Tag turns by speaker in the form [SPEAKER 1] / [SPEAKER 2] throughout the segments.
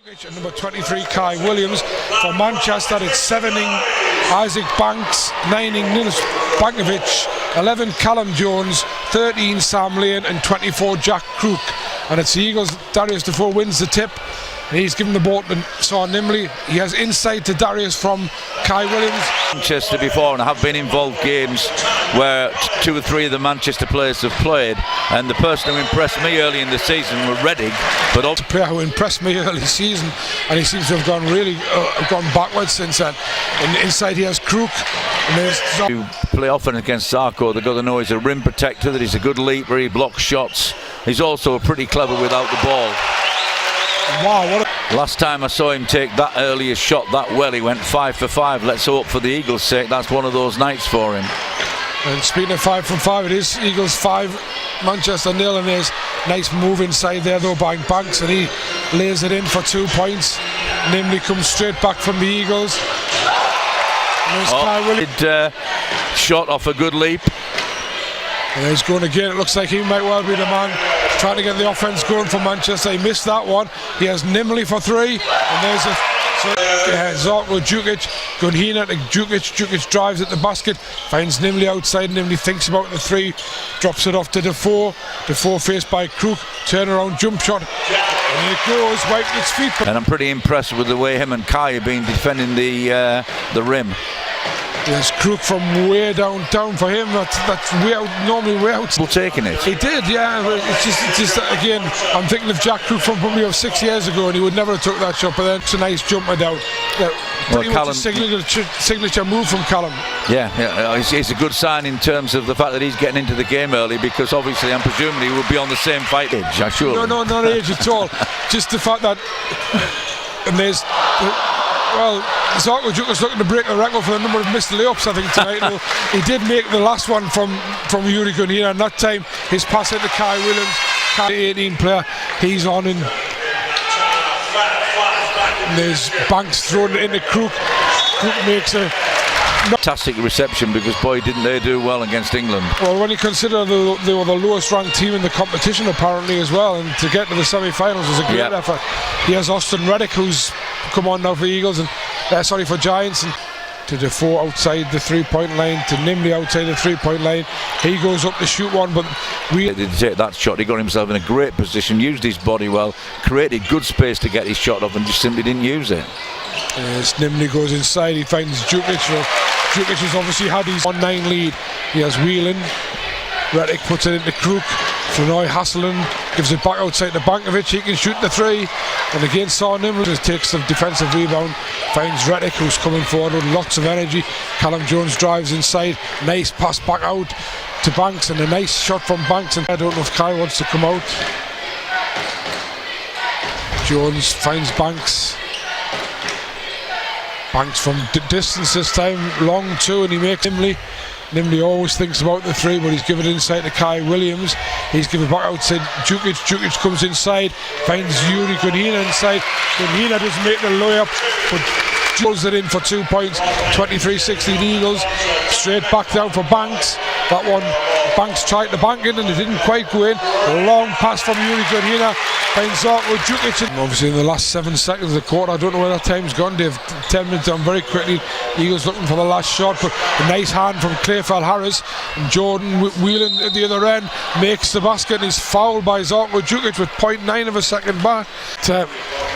[SPEAKER 1] And number 23, Kai Williams. For Manchester, it's 7ing Isaac Banks, 9ing Nils Bankovic, 11 Callum Jones, 13 Sam Lane, and 24 Jack Crook. And it's the Eagles. Darius Defoe wins the tip. And he's given the ball to Saw Nimley. He has inside to Darius from Kai Williams.
[SPEAKER 2] Manchester before, and have been involved games where 2 or 3 of the Manchester players have played, and the person who impressed me early in the season was Reddick. But also
[SPEAKER 1] a player who impressed me early season, and he seems to have gone really gone backwards since then. And inside he has Crook.
[SPEAKER 2] To play often against Sarko, they've got to know he's a rim protector, that he's a good leaper, he blocks shots. He's also pretty clever without the ball.
[SPEAKER 1] Wow, what a
[SPEAKER 2] last time I saw him take that earlier shot that well, he went 5 for 5. Let's hope for the Eagles' sake that's one of those nights for him.
[SPEAKER 1] And speaking of 5 from 5, it is Eagles 5, Manchester 0, and there's nice move inside there though by Banks, and he lays it in for 2 points. Nimley comes straight back from the Eagles.
[SPEAKER 2] Shot off a good leap.
[SPEAKER 1] And he's going again. It looks like he might well be the man trying to get the offense going for Manchester. He missed that one. He has Nimley for 3, and there's a Zarko Djukic, Gunhina to Djukic drives at the basket, finds Nimley outside. Nimley thinks about the 3, drops it off to Defoe. Defoe faced by Crook, turnaround jump shot, and it goes right at its feet.
[SPEAKER 2] And I'm pretty impressed with the way him and Kai have been defending the rim.
[SPEAKER 1] There's Crook from way down for him. That's way out, normally way out.
[SPEAKER 2] Well, taking it.
[SPEAKER 1] He did, yeah. But it's just again, I'm thinking of Jack Crook from probably 6 years ago, and he would never have took that shot. But then it's a nice jumper down. Pretty much a signature move from Callum.
[SPEAKER 2] Yeah, it's a good sign in terms of the fact that he's getting into the game early, because obviously I'm presuming he will be on the same fight age. I'm sure.
[SPEAKER 1] No, not age at all. Just the fact that, and there's. Well, Zarko Djukic's looking to break the record for the number of missed layups, I think, tonight. He did make the last one from Yuri Gunhina, and that time his pass into Kai Williams, Kai, 18 player, he's on in. And there's Banks thrown into Crook. Crook makes a
[SPEAKER 2] fantastic reception, because boy didn't they do well against England.
[SPEAKER 1] Well, when you consider they were the lowest ranked team in the competition apparently as well, and to get to the semi-finals was a great effort. He has Austin Reddick, who's come on now for Eagles, and for Giants, and to Defoe outside the 3-point line, to Nimley outside the 3-point line. He goes up to shoot one, but
[SPEAKER 2] he did take that shot. He got himself in a great position, used his body well, created good space to get his shot off, and just simply didn't use it.
[SPEAKER 1] Yes, Nimley goes inside, he finds Djukic. Djukic has obviously had his 1-9 lead. He has Whelan. Reddick puts it into Crook. Flanoy Hasselin gives it back outside to Bankovic. He can shoot the 3. And again, Saw Nimley takes the defensive rebound. Finds Reddick, who's coming forward with lots of energy. Callum Jones drives inside. Nice pass back out to Banks, and a nice shot from Banks. And I don't know if Kai wants to come out. Jones finds Banks. Banks from distance this time, long 2, and he makes Nimley. Nimley always thinks about the 3, but he's given it inside to Kai Williams. He's given it back outside Djukic. Djukic comes inside, finds Yuri Gunhina inside. Gunhina doesn't make the layup, but pulls it in for 2 points. 23-16 Eagles. Straight back down for Banks. That one, Banks tried to bank it and it didn't quite go in. A long pass from Yuri Gunhina. Finds Zarko Djukic. Obviously in the last 7 seconds of the quarter, I don't know where that time's gone, Dave. 10 minutes down very quickly. Eagles looking for the last shot, but a nice hand from Clayfell Harris. And Jordan Whelan at the other end makes the basket, and he's fouled by Zarko Djukic with 0.9 of a second back.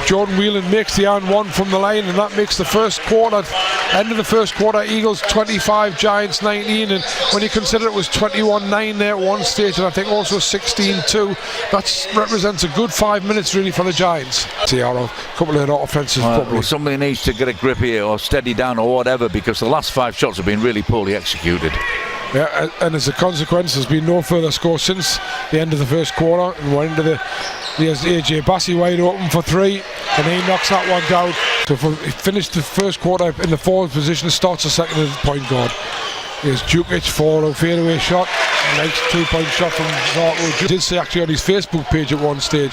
[SPEAKER 1] Jordan Whelan makes the and 1 from the line, and that makes the first quarter, end of the first quarter, Eagles 25, Giants 19. And when you consider it was 21-9 there at one stage, and I think also 16-2, that represents a good 5 minutes really for the Giants. See, a couple of offenses probably.
[SPEAKER 2] Well, somebody needs to get a grip here, or steady down, or whatever, because the last 5 shots have been really poorly executed.
[SPEAKER 1] Yeah, and as a consequence, there's been no further score since the end of the first quarter, and we're into there's AJ Bassey wide open for 3, and he knocks that one down. So he finished the first quarter in the forward position, starts the second as point guard. Here's Djukic for a fadeaway shot. A nice 2-point shot from Zarko. He did say actually on his Facebook page at one stage.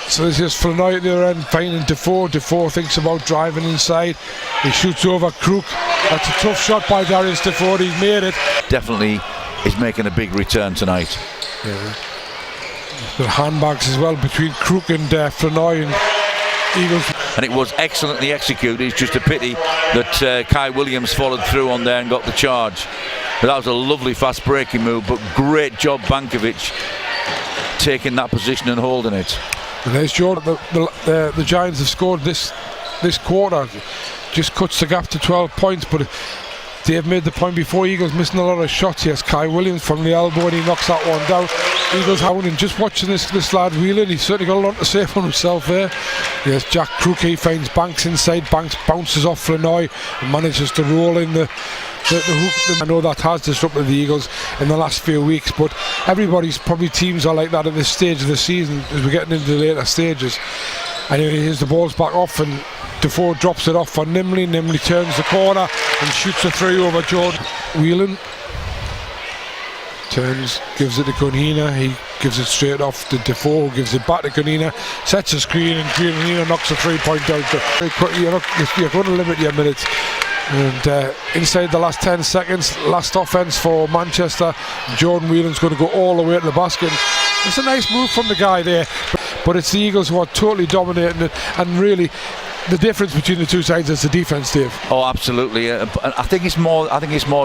[SPEAKER 1] So this is Flanoy at the other end, finding Defoe. Defoe thinks about driving inside. He shoots over Crook. That's a tough shot by Darius Defoe. He's made it.
[SPEAKER 2] Definitely is making a big return tonight.
[SPEAKER 1] Yeah. The handbags as well between Crook and Flanoy and Eagles.
[SPEAKER 2] And it was excellently executed. It's just a pity that Kai Williams followed through on there and got the charge. But that was a lovely fast breaking move, but great job Bankovic taking that position and holding it.
[SPEAKER 1] And there's Jordan. The Giants have scored this quarter. Just cuts the gap to 12 points, but they've made the point before. Eagles missing a lot of shots. Yes, Kai Williams from the elbow and he knocks that one down. Eagles hounding. Just watching this lad wheeling, he's certainly got a lot to say for himself there. Yes, Jack Crook, he finds Banks inside. Banks bounces off Flanoy and manages to roll in the hook. I know that has disrupted the Eagles in the last few weeks, but everybody's probably teams are like that at this stage of the season as we're getting into the later stages. Anyway, here's the ball's back off and Defoe drops it off for Nimley. Nimley turns the corner and shoots a three over Jordan. Whelan turns, gives it to Gunhina. He gives it straight off to Defoe, who gives it back to Gunhina, sets a screen, and Gunhina knocks a 3-point down. Very quickly, you're going to limit your minutes. And inside the last 10 seconds, last offence for Manchester. Jordan Whelan's going to go all the way to the basket. It's a nice move from the guy there, but it's the Eagles who are totally dominating it, and really the difference between the two sides is the defence, Dave.
[SPEAKER 2] Oh, absolutely. I think it's more,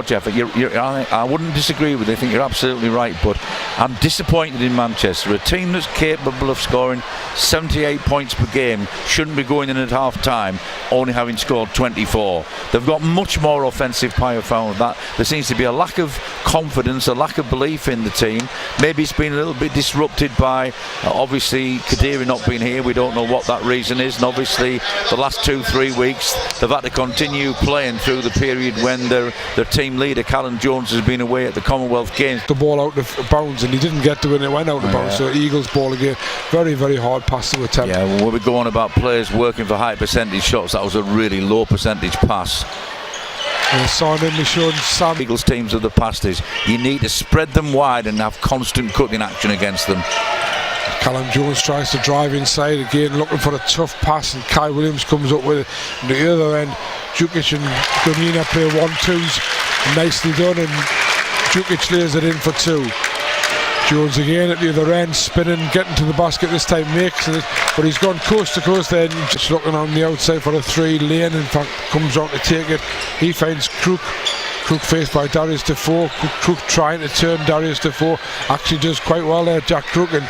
[SPEAKER 2] Jeff. I wouldn't disagree with you. I think you're absolutely right, but I'm disappointed in Manchester. A team that's capable of scoring 78 points per game shouldn't be going in at half time only having scored 24. They've got much more offensive firepower than that. There seems to be a lack of confidence, a lack of belief in the team. Maybe it's been a little bit disrupted by obviously Kadiri not being here. We don't know what that reason is, and obviously the last 2-3 weeks they've had to continue playing through the period when their team leader Callum Jones has been away at the Commonwealth Games.
[SPEAKER 1] The ball out of bounds and he didn't get to it and it went out of bounds, so Eagles ball again. Very, very hard pass to attempt.
[SPEAKER 2] Yeah, when we go on about players working for high percentage shots, that was a really low percentage pass.
[SPEAKER 1] Sam.
[SPEAKER 2] Eagles teams of the past is you need to spread them wide and have constant cutting action against them.
[SPEAKER 1] Callum Jones tries to drive inside again, looking for a tough pass, and Kai Williams comes up with it. On the other end, Jukic and Gunhina play 1-2s, nicely done, and Jukic lays it in for 2. Jones again at the other end, spinning, getting to the basket this time, makes it, but he's gone coast to coast then, just looking on the outside for a 3. Lane in fact comes on to take it. He finds Crook faced by Darius Defoe. Crook trying to turn Darius Defoe, actually does quite well there, Jack Crook, and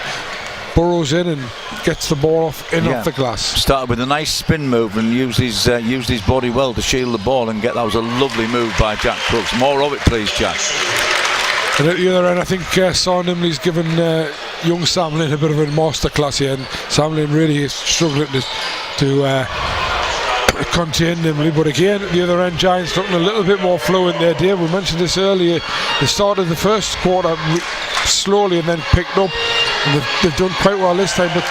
[SPEAKER 1] burrows in and gets the ball off the glass. Started
[SPEAKER 2] with a nice spin move and used his body well to shield the ball and get. That was a lovely move by Jack Crooks. More of it, please, Jack.
[SPEAKER 1] And at the other end, I think Saul Nimley's given young Sam Lynn a bit of a masterclass here, and Sam Lynn really is struggling to contain Nimley. But again, at the other end, Giants looking a little bit more fluent there, Dave. We mentioned this earlier. They started the first quarter slowly and then picked up, and they've done quite well this time. But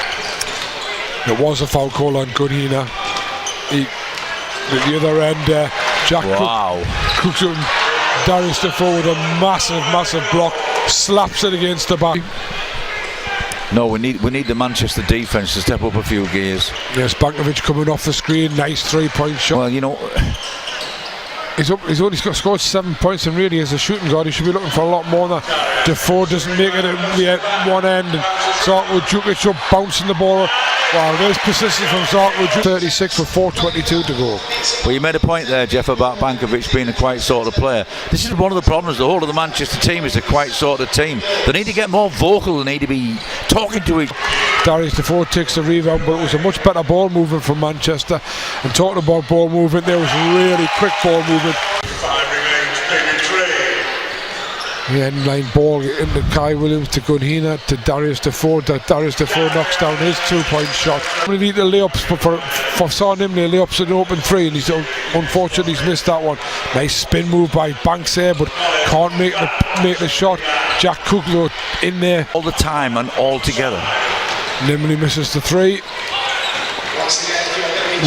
[SPEAKER 1] there was a foul call on Gunhina. At the other end, Jack Crook and Darius Defoe with a massive block, slaps it against the back.
[SPEAKER 2] No, we need the Manchester defence to step up a few gears.
[SPEAKER 1] Yes, Bankovic coming off the screen, nice 3-point shot.
[SPEAKER 2] Well, you know,
[SPEAKER 1] he's only scored 7 points, and really as a shooting guard he should be looking for a lot more than that. Defoe doesn't make it at the one end, and Zarko Jukic up bouncing the ball. Wow, there's persistence from Zarko Jukic. 36 with 4:22 to go.
[SPEAKER 2] Well, you made a point there, Jeff, about Bankovic being a quiet sort of player. This is one of the problems. The whole of the Manchester team is a quiet sort of team. They need to get more vocal. They need to be talking to each.
[SPEAKER 1] Darius Defoe takes the rebound, but it was a much better ball movement from Manchester. And talking about ball movement, there was really quick ball movement. The end line ball into Kai Williams to Gunhina to Darius Defoe. Darius Defoe knocks down his 2-point shot. We need the layups, but for Saul Nimley, layups an open 3, and unfortunately he's missed that one. Nice spin move by Banks there, but can't make the shot. Jack Cook in there
[SPEAKER 2] all the time and all together.
[SPEAKER 1] Nimley misses the 3.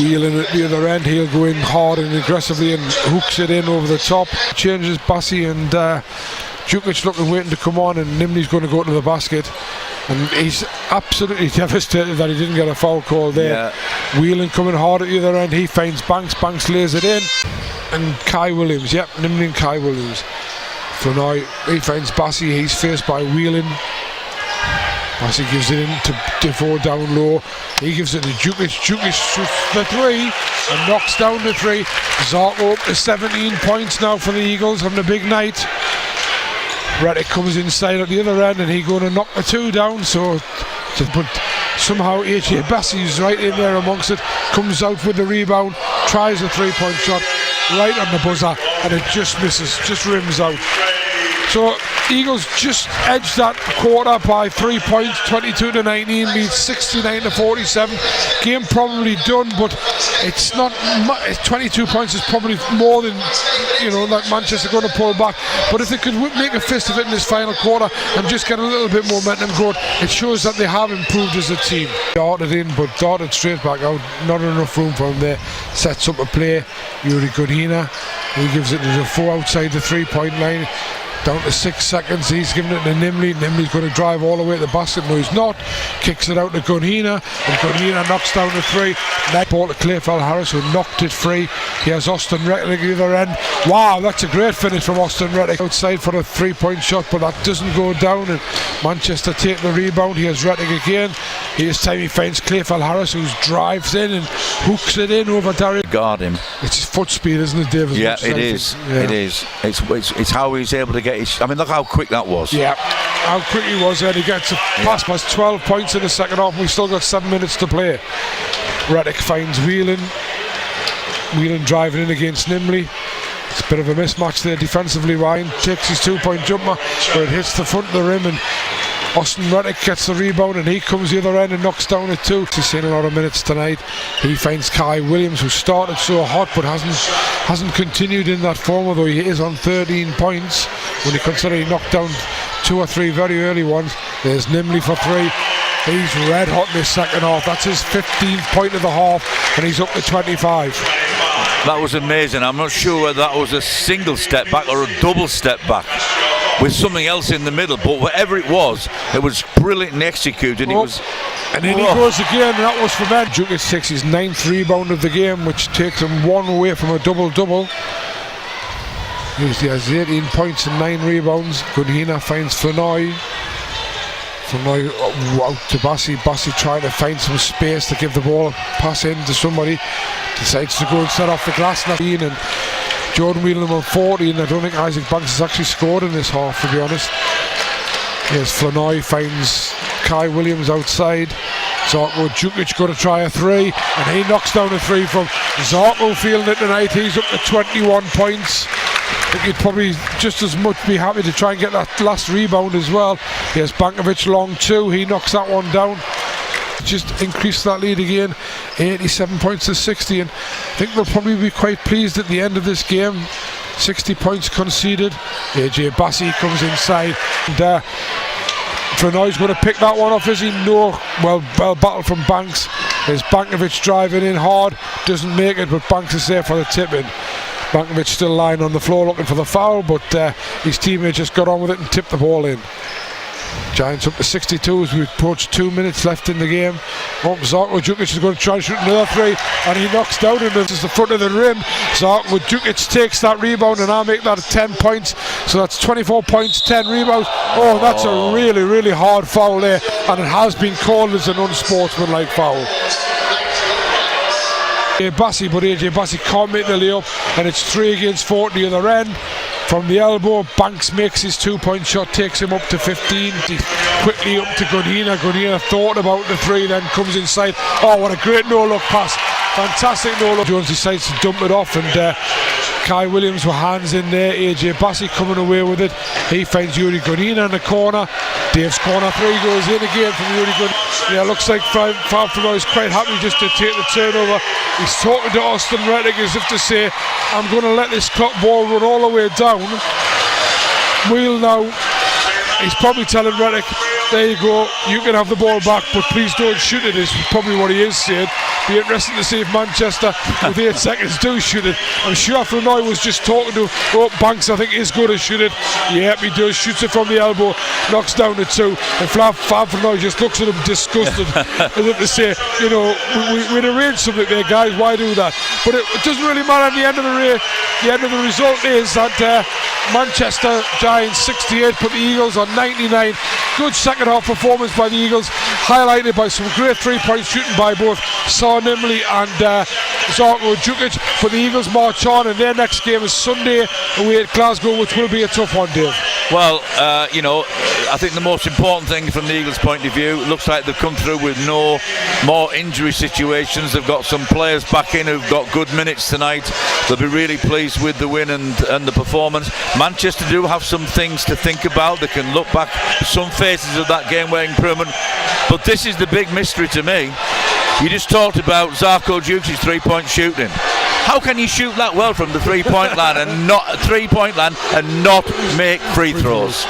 [SPEAKER 1] Wheeling at the other end, he'll go in hard and aggressively and hooks it in over the top. Changes Bassey and Jukic looking, waiting to come on, and Nimley's going to go to the basket, and he's absolutely devastated that he didn't get a foul call there. Wheeling coming hard at the other end, he finds Banks lays it in, and Kai Williams, Nimley and Kai Williams. So now he finds Bassey, he's faced by Wheeling. Massey gives it in to Defoe down low. He gives it to Jukic. Jukic shoots the three and knocks down the three. Zarko up to 17 points now for the Eagles, having a big night. Reddick comes inside at the other end and he's going to knock the two down. But somehow AJ Bassey's right in there amongst it, comes out with the rebound, tries a three-point shot right on the buzzer, and it just misses, just rims out. So Eagles just edged that quarter by 3 points, 22-19, leads 69-47. Game probably done, but it's not. 22 points is probably more than that Manchester going to pull back. But if they could make a fist of it in this final quarter and just get a little bit more momentum growth, it shows that they have improved as a team. Darted in, but darted straight back out. Not enough room for him there. Sets up a play. Yuri Godina, he gives it to Defoe outside the 3-point line. Down to 6 seconds, he's giving it to Nimley. Nimley's going to drive all the way to the basket. No, he's not. Kicks it out to Gunhina, and Gunhina knocks down the three. Net ball to Clayfell Harris, who knocked it free. He has Austin Reddick at the other end. Wow, that's a great finish from Austin Reddick. Outside for a 3-point shot, but that doesn't go down, and Manchester take the rebound. He has Reddick again. This time he finds Clayfell Harris, who drives in and hooks it in over Derek.
[SPEAKER 2] Guard him.
[SPEAKER 1] It's his foot speed, isn't it, David?
[SPEAKER 2] Yeah, it is. Yeah. It is. It's how he's able to get his. I mean, look how quick that was.
[SPEAKER 1] Yeah, how quick he was, and he gets a pass past 12 points in the second half. We've still got 7 minutes to play. Reddick finds Whelan driving in against Nimley. It's a bit of a mismatch there defensively. Ryan takes his 2-point jumper, but it hits the front of the rim, and Austin Reddick gets the rebound, and he comes the other end and knocks down a 2. He's seen a lot of minutes tonight. He finds Kai Williams, who started so hot but hasn't continued in that form, although he is on 13 points when you consider he knocked down 2 or 3 very early ones. There's Nimley for 3. He's red hot in this second half. That's his 15th point of the half, and he's up to 25.
[SPEAKER 2] That was amazing. I'm not sure whether that was a single step back or a double step back with something else in the middle, but whatever it was brilliantly executed.
[SPEAKER 1] And then he goes again, and that was for Ben. Jukic takes his 9th rebound of the game, which takes him 1 away from a double-double. He has 18 points and 9 rebounds. Gunhina finds Flanoy. Flanoy out to Bassey. Bassey trying to find some space to give the ball, pass in to somebody. Decides to go and set off the glass. And Jordan Whelan on 40, and I don't think Isaac Banks has actually scored in this half, to be honest. Here's Flanoy, finds Kai Williams outside. Zarko Jukic going to try a 3, and he knocks down a 3 from Zarko. Feeling it tonight. He's up to 21 points. I think he'd probably just as much be happy to try and get that last rebound as well. Here's Bankovic long 2. He knocks that one down. Just increase that lead again, 87 points to 60, and I think they'll probably be quite pleased at the end of this game. 60 points conceded. AJ Bassey comes inside, and Flanoy's going to pick that one off, is he? No. Well battle from Banks. There's Bankovic driving in hard, doesn't make it, but Banks is there for the tip-in. Bankovic still lying on the floor looking for the foul, but his teammate just got on with it and tipped the ball in. Giants up to 62 as we approach 2 minutes left in the game. Zarko Jukic is going to try to shoot another 3, and he knocks down, and this is the front of the rim. Zarko Jukic takes that rebound, and I'll make that 10 points. So that's 24 points, 10 rebounds. Oh, that's a really, really hard foul there, and it has been called as an unsportsmanlike foul. Bassey, but AJ Bassey can't make the layup, and it's 3 against 4 at the other end. From the elbow, Banks makes his 2-point shot, takes him up to 15. Quickly up to Gunhina. Gunhina thought about the 3, then comes inside. Oh, what a great no-look pass. Fantastic no-look. Jones decides to dump it off, and Kai Williams with hands in there. AJ Bassey coming away with it. He finds Yuri Gunhina in the corner. Dave's corner 3 goes in again from Yuri Gunhina. Yeah, looks like Flanoy is quite happy just to take the turnover. He's talking to Austin Reddick as if to say, I'm going to let this clock ball run all the way down. We'll now, he's probably telling Reddick, there you go, you can have the ball back, but please don't shoot it, is probably what he is saying. Be interesting to see if Manchester with 8 seconds do shoot it. I'm sure Flanoy was just talking to Banks, I think is going to shoot it. Yep, he does, shoots it from the elbow, knocks down the 2, and Flanoy just looks at him disgusted as if to say, we'd arranged something there, guys, why do that? But it doesn't really matter. At the end of the result is that Manchester Giants 68 put the Eagles on 99. good second half performance by the Eagles, highlighted by some great 3-point shooting by both Saw Nimley and Zarko Djukic. But the Eagles march on, and their next game is Sunday away at Glasgow, which will be a tough one, Dave.
[SPEAKER 2] Well, I think the most important thing from the Eagles' point of view, it looks like they've come through with no more injury situations. They've got some players back in who've got good minutes tonight. They'll be really pleased with the win and the performance. Manchester do have some things to think about. They can look back at some phases of that game where improvement. But this is the big mystery to me. You just talked about Zarko Djukic's 3-point shooting. How can you shoot that well from the 3-point line and not make free throws?